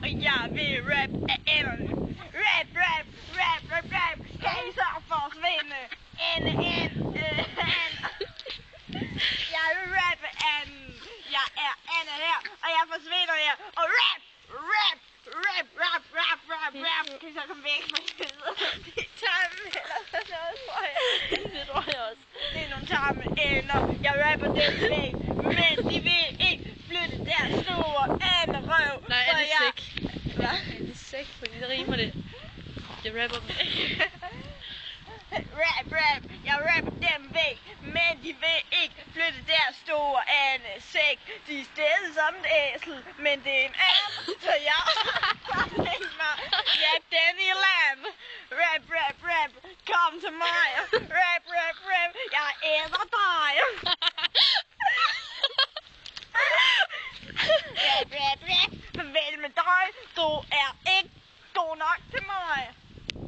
og jeg vil rap af enderne. Rap, rap, rap, rap, rap. Kan I så forsvinde? Jeg vil rappe anden. Jeg er Anna her, og jeg forsvinder her. Og rap, rap, rap, rap, rap, rap, rap. Kan I så komme væk fra helvede? Det er tarme eller sådan noget, tror jeg. Det tror jeg også. Det er nogle tarme ender. Jeg rapper den væk, men de vil ikke flytte der store anderøv. Nej, er det sæk? Hvad? Er det sæk? Fordi det rimer det. Jeg rapper dem. Rap, rap, jeg rapper dem væk, men de vil ikke flytte der store sæk. De er stedet som et æsel, men det er en app, så jeg kan ikke mig. Ja, den i land. Rap, rap, rap, kom til mig. Rap, rap, rap, jeg æder dig. Rap, rap, rap, farvel med dig, du